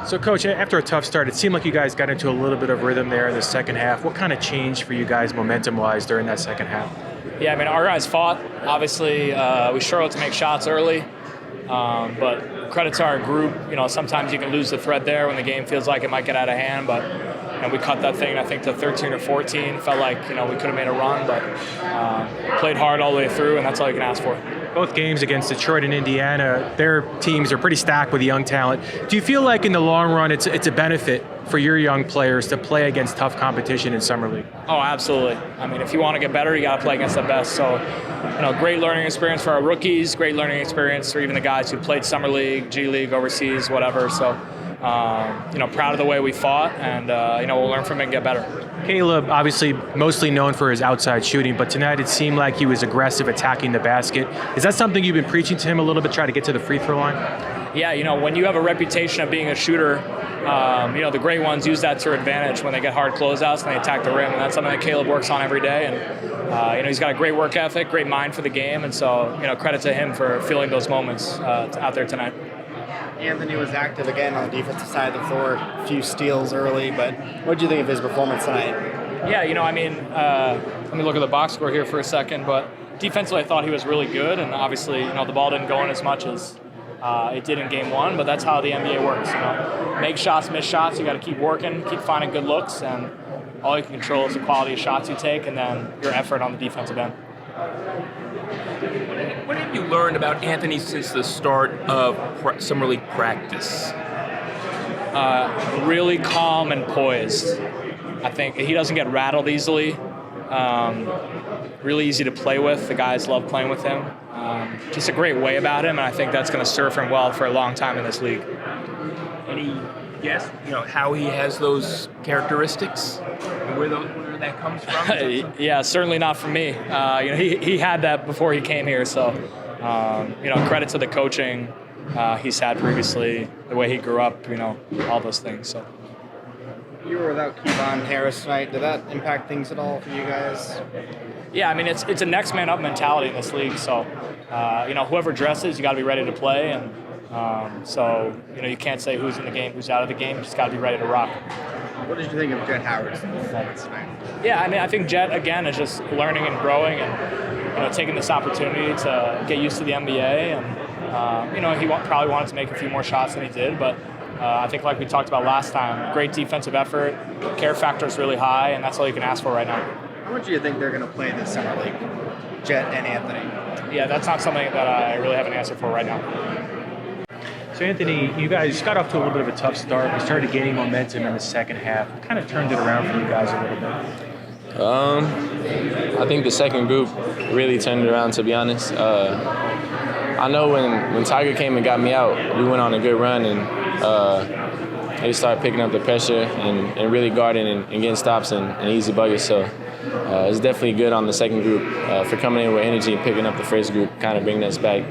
So, Coach, after a tough start, it seemed like you guys got into a little bit of rhythm there in the second half. What kind of changed for you guys momentum-wise during that second half? Yeah, I mean, our guys fought. Obviously, we struggled to make shots early, but credit to our group. Sometimes you can lose the thread there when the game feels like it might get out of hand, but we cut that thing, I think, to 13 or 14. Felt like, we could have made a run, but played hard all the way through, and that's all you can ask for. Both games against Detroit and Indiana, their teams are pretty stacked with young talent. Do you feel like in the long run it's a benefit for your young players to play against tough competition in Summer League? Oh, absolutely. I mean, if you want to get better, you got to play against the best. So, great learning experience for our rookies, great learning experience for even the guys who played Summer League, G League, overseas, whatever. So, proud of the way we fought, and, we'll learn from it and get better. Caleb, obviously mostly known for his outside shooting, but tonight it seemed like he was aggressive attacking the basket. Is that something you've been preaching to him a little bit, try to get to the free throw line? Yeah, when you have a reputation of being a shooter, the great ones use that to their advantage when they get hard closeouts and they attack the rim, and that's something that Caleb works on every day. And he's got a great work ethic, great mind for the game, and so credit to him for feeling those moments out there tonight. Anthony was active again on the defensive side of the floor, a few steals early, but what did you think of his performance tonight? Yeah, let me look at the box score here for a second, but defensively I thought he was really good, and obviously, the ball didn't go in as much as it did in game one, but that's how the NBA works. Make shots, miss shots, you got to keep working, keep finding good looks, and all you can control is the quality of shots you take and then your effort on the defensive end. What have you learned about Anthony since the start of Summer League practice? Really calm and poised. I think he doesn't get rattled easily. Really easy to play with. The guys love playing with him. Just a great way about him, and I think that's going to serve him well for a long time in this league. Any guess, how he has those characteristics and where that comes from? Yeah, certainly not from me. He had that before he came here, so credit to the coaching he's had previously, the way he grew up, all those things. So. You were without Kevon Harris tonight. Did that impact things at all for you guys? Yeah, I mean, it's a next man up mentality in this league. So, whoever dresses, you got to be ready to play. And you can't say who's in the game, who's out of the game. You just got to be ready to rock. What did you think of Jett Howard's performance tonight? Yeah, I mean, I think Jett, again, is just learning and growing and, taking this opportunity to get used to the NBA. And, he probably wanted to make a few more shots than he did, but I think like we talked about last time, great defensive effort, care factor is really high, and that's all you can ask for right now. How much do you think they're going to play this Summer League, Jett and Anthony? Yeah, that's not something that I really have an answer for right now. So, Anthony, you guys got off to a little bit of a tough start. You started gaining momentum in the second half. What kind of turned it around for you guys a little bit? I think the second group really turned it around, to be honest. I know when Tiger came and got me out, we went on a good run, and they started picking up the pressure and really guarding and getting stops and easy buckets. So it's definitely good on the second group for coming in with energy and picking up the first group, kind of bringing us back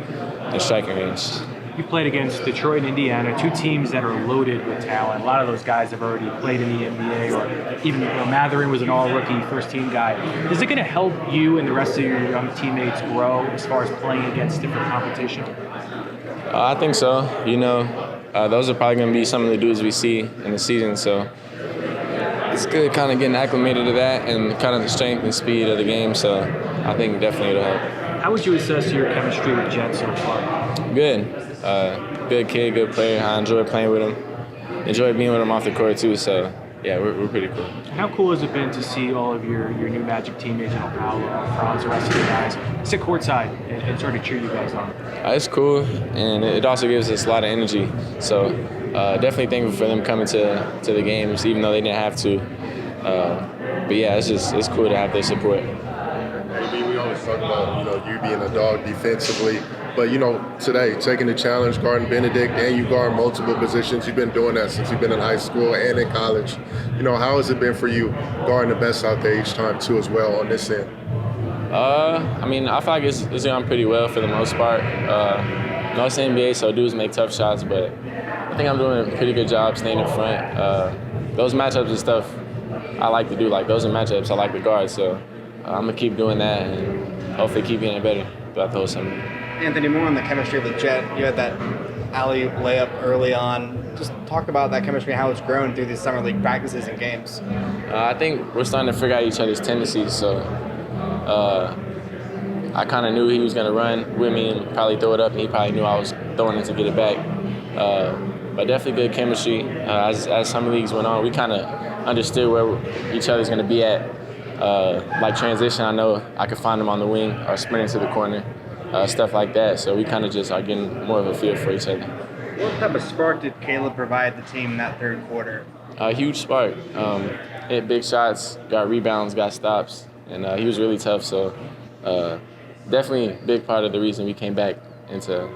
in striking range. You played against Detroit and Indiana, two teams that are loaded with talent. A lot of those guys have already played in the NBA, or even Mathurin was an all-rookie first-team guy. Is it going to help you and the rest of your young teammates grow as far as playing against different competition? I think so. Those are probably going to be some of the dudes we see in the season, so it's good kind of getting acclimated to that and kind of the strength and speed of the game, so I think definitely it'll help. How would you assess your chemistry with Jett so far? Good. Good kid, good player. I enjoy playing with him. Enjoy being with him off the court, too, so yeah, we're pretty cool. How cool has it been to see all of your new Magic teammates, Paolo, Franz, the rest of the guys, sit courtside and sort of cheer you guys on? It's cool, and it also gives us a lot of energy. So definitely thankful for them coming to the games, even though they didn't have to. But yeah, it's cool to have their support. We always talk about you being a dog defensively, but today taking the challenge, guarding Benedict, and you guard multiple positions. You've been doing that since you've been in high school and in college. How has it been for you guarding the best out there each time too, as well on this end? I feel like it's gone pretty well for the most part. It's the NBA, so dudes make tough shots, but I think I'm doing a pretty good job staying in front. Those matchups and stuff I like to do. Like those are matchups I like to guard, so I'm gonna keep doing that and hopefully keep getting better throughout the whole summer. Anthony, more on the chemistry with Jett. You had that alley layup early on. Just talk about that chemistry and how it's grown through these summer league practices and games. I think we're starting to figure out each other's tendencies. So I kind of knew he was going to run with me and probably throw it up, and he probably knew I was throwing it to get it back. But definitely good chemistry. As summer leagues went on, we kind of understood where each other's going to be at. Like transition, I know I could find him on the wing or sprinting to the corner, stuff like that. So we kind of just are getting more of a feel for each other. What type of spark did Caleb provide the team in that third quarter? A huge spark. Hit big shots, got rebounds, got stops, and he was really tough. So definitely a big part of the reason we came back into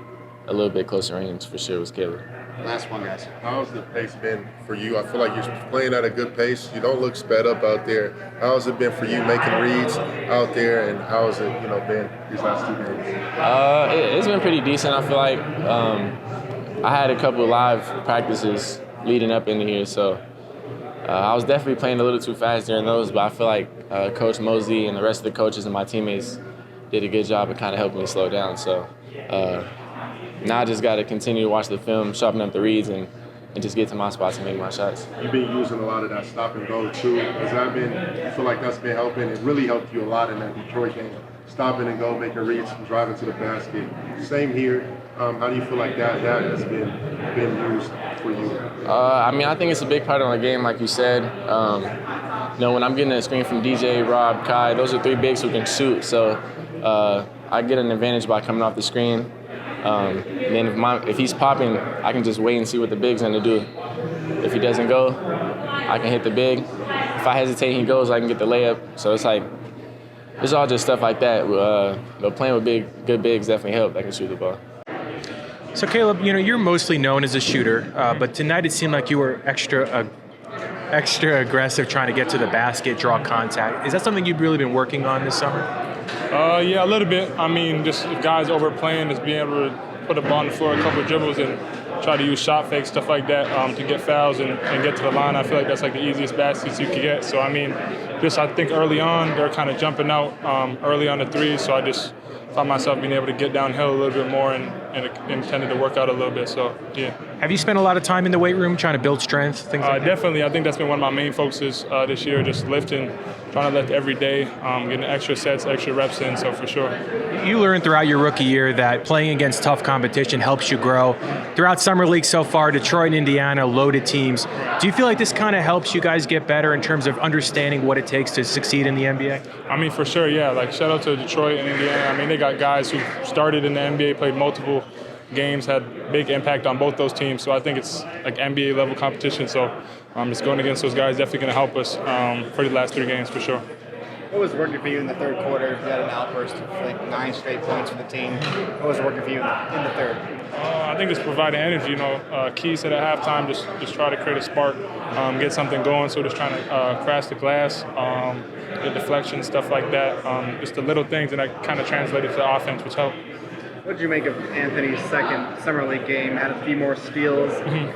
a little bit closer range for sure was Caleb. Last one, guys. How's the pace been for you? I feel like you're playing at a good pace. You don't look sped up out there. How's it been for you making reads out there, and how's it been these last 2 games? It's been pretty decent. I feel like I had a couple of live practices leading up into here, so I was definitely playing a little too fast during those, but I feel like Coach Mosley and the rest of the coaches and my teammates did a good job of kind of helping me slow down. So now I just got to continue to watch the film, sharpen up the reads, and just get to my spots and make my shots. You've been using a lot of that stop and go too. Has that been? You feel like that's been helping? It really helped you a lot in that Detroit game. Stopping and go, making reads, driving to the basket. Same here. How do you feel like that has been used for you? I think it's a big part of the game, like you said. When I'm getting a screen from DJ, Rob, Kai, those are 3 bigs who can shoot. So I get an advantage by coming off the screen. And then if he's popping, I can just wait and see what the big's going to do. If he doesn't go, I can hit the big. If I hesitate and he goes, I can get the layup. So it's like, it's all just stuff like that. Playing with good bigs definitely help. That can shoot the ball. So Caleb, you're mostly known as a shooter, but tonight it seemed like you were extra aggressive trying to get to the basket, draw contact. Is that something you've really been working on this summer? Yeah, a little bit. Just if guys overplaying, just being able to put a ball on the floor, a couple of dribbles, and try to use shot fakes, stuff like that, to get fouls and get to the line. I feel like that's like the easiest baskets you can get. So I think early on they're kind of jumping out early on the threes. So I just found myself being able to get downhill a little bit more and intended to work out a little bit. So yeah. Have you spent a lot of time in the weight room trying to build strength, things like that? Definitely. I think that's been one of my main focuses this year, just lifting, trying to lift every day, getting extra sets, extra reps in, so for sure. You learned throughout your rookie year that playing against tough competition helps you grow. Throughout Summer League so far, Detroit and Indiana, loaded teams. Do you feel like this kind of helps you guys get better in terms of understanding what it takes to succeed in the NBA? For sure, yeah. Like, shout out to Detroit and Indiana. They got guys who started in the NBA, played multiple games, had big impact on both those teams. So I think it's like NBA level competition. So just going against those guys definitely going to help us for the last 3 games for sure. What was working for you in the third quarter? You had an outburst of like 9 straight points for the team. What was working for you in the third? I think it's providing energy. Keys at halftime, just try to create a spark, get something going. So just trying to crash the glass, the deflection, stuff like that. Just the little things, and that kind of translated to the offense, which helped. What did you make of Anthony's second Summer League game? Had a few more steals,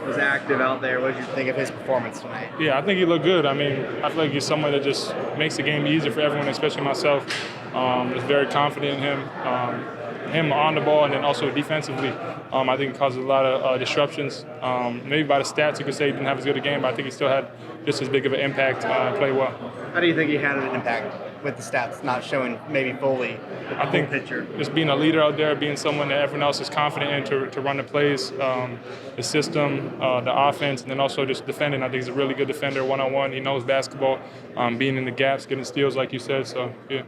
was active out there. What did you think of his performance tonight? Yeah, I think he looked good. I feel like he's someone that just makes the game easier for everyone, especially myself. Just very confident in him on the ball, and then also defensively. I think it caused a lot of disruptions. Maybe by the stats, you could say he didn't have as good a game, but I think he still had just as big of an impact and played well. How do you think he had an impact with the stats not showing maybe fully the full picture? Just being a leader out there, being someone that everyone else is confident in to run the plays, the system, the offense, and then also just defending. I think he's a really good defender one-on-one. He knows basketball, being in the gaps, getting steals like you said. So, yeah.